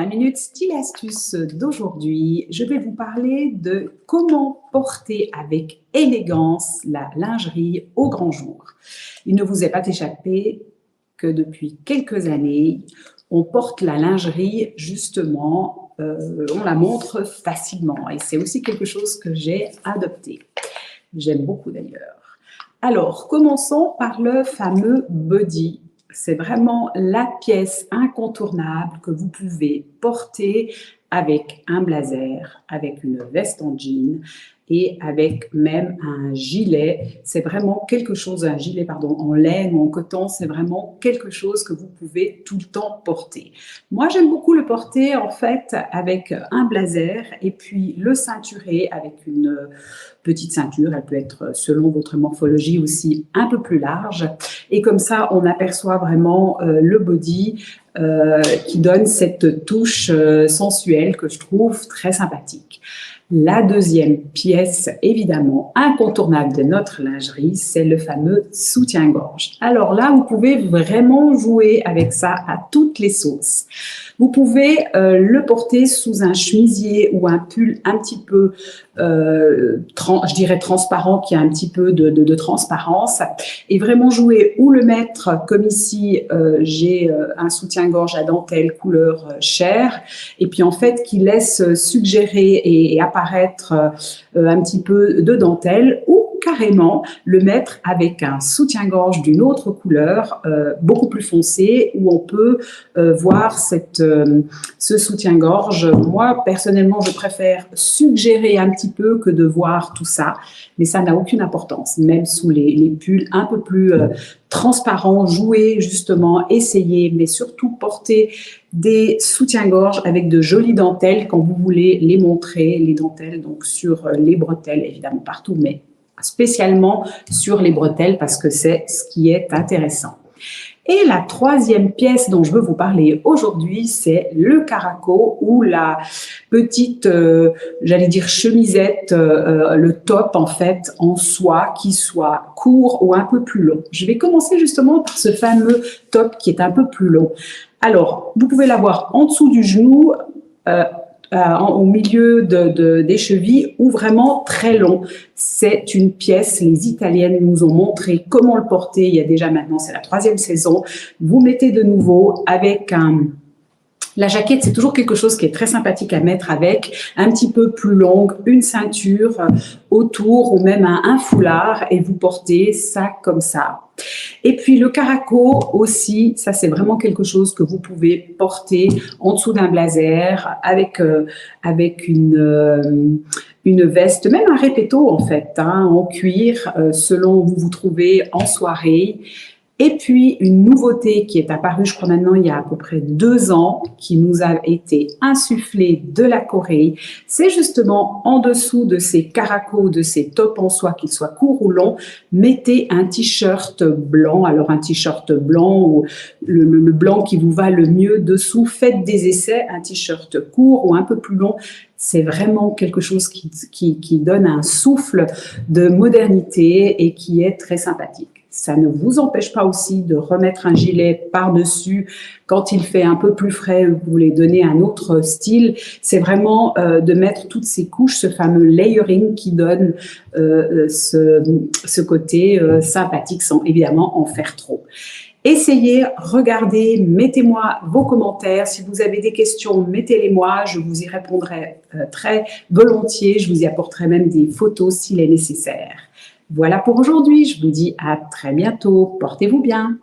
la minute style et astuce d'aujourd'hui, je vais vous parler de comment porter avec élégance la lingerie au grand jour. Il ne vous est pas échappé que depuis quelques années, on porte la lingerie justement, on la montre facilement et c'est aussi quelque chose que j'ai adopté. J'aime beaucoup d'ailleurs. Alors, commençons par le fameux body. C'est vraiment la pièce incontournable que vous pouvez porter avec un blazer, avec une veste en jean et avec même un gilet. C'est vraiment quelque chose, un gilet pardon, en laine ou en coton, c'est vraiment quelque chose que vous pouvez tout le temps porter. Moi, j'aime beaucoup le porter en fait avec un blazer et puis le ceinturer avec une petite ceinture. Elle peut être, selon votre morphologie aussi, un peu plus large. Et comme ça, on aperçoit vraiment le body qui donne cette touche sensuelle que je trouve très sympathique. La deuxième pièce, évidemment, incontournable de notre lingerie, c'est le fameux soutien-gorge. Alors là, vous pouvez vraiment jouer avec ça à toutes les sauces. Vous pouvez le porter sous un chemisier ou un pull un petit peu, je dirais transparent, qui a un petit peu de transparence, et vraiment jouer ou le mettre, comme ici, j'ai un soutien-gorge à dentelle couleur chair, et puis en fait, qui laisse suggérer et apparaître un petit peu de dentelle, ou carrément le mettre avec un soutien-gorge d'une autre couleur, beaucoup plus foncé, où on peut voir ce soutien-gorge. Moi, personnellement, je préfère suggérer un petit peu que de voir tout ça, mais ça n'a aucune importance. Même sous les pulls un peu plus transparents, jouer justement, essayer, mais surtout porter des soutiens-gorge avec de jolies dentelles quand vous voulez les montrer, les dentelles donc sur les bretelles, évidemment partout, mais spécialement sur les bretelles parce que c'est ce qui est intéressant. Et la troisième pièce dont je veux vous parler aujourd'hui, c'est le caraco ou la petite, j'allais dire chemisette, le top en fait en soie qui soit court ou un peu plus long. Je vais commencer justement par ce fameux top qui est un peu plus long. Alors, vous pouvez l'avoir en dessous du genou, au milieu des chevilles ou vraiment très long. C'est une pièce, les Italiennes nous ont montré comment le porter. Il y a déjà maintenant, c'est la 3e saison. Vous mettez de nouveau avec la jaquette, c'est toujours quelque chose qui est très sympathique à mettre avec, un petit peu plus longue, une ceinture autour ou même un foulard et vous portez ça comme ça. Et puis le caraco aussi, ça c'est vraiment quelque chose que vous pouvez porter en dessous d'un blazer avec une veste, même un répéto en fait, en cuir selon où vous vous trouvez en soirée. Et puis, une nouveauté qui est apparue, je crois maintenant, il y a à peu près 2 ans, qui nous a été insufflée de la Corée, c'est justement en dessous de ces caracos, de ces tops en soie, qu'ils soient courts ou longs, mettez un t-shirt blanc. Alors, un t-shirt blanc ou le blanc qui vous va le mieux dessous. Faites des essais, un t-shirt court ou un peu plus long. C'est vraiment quelque chose qui donne un souffle de modernité et qui est très sympathique. Ça ne vous empêche pas aussi de remettre un gilet par-dessus quand il fait un peu plus frais, vous voulez donner un autre style. C'est vraiment de mettre toutes ces couches, ce fameux layering qui donne ce côté sympathique sans évidemment en faire trop. Essayez, regardez, mettez-moi vos commentaires. Si vous avez des questions, mettez-les-moi. Je vous y répondrai très volontiers. Je vous y apporterai même des photos s'il est nécessaire. Voilà pour aujourd'hui. Je vous dis à très bientôt. Portez-vous bien.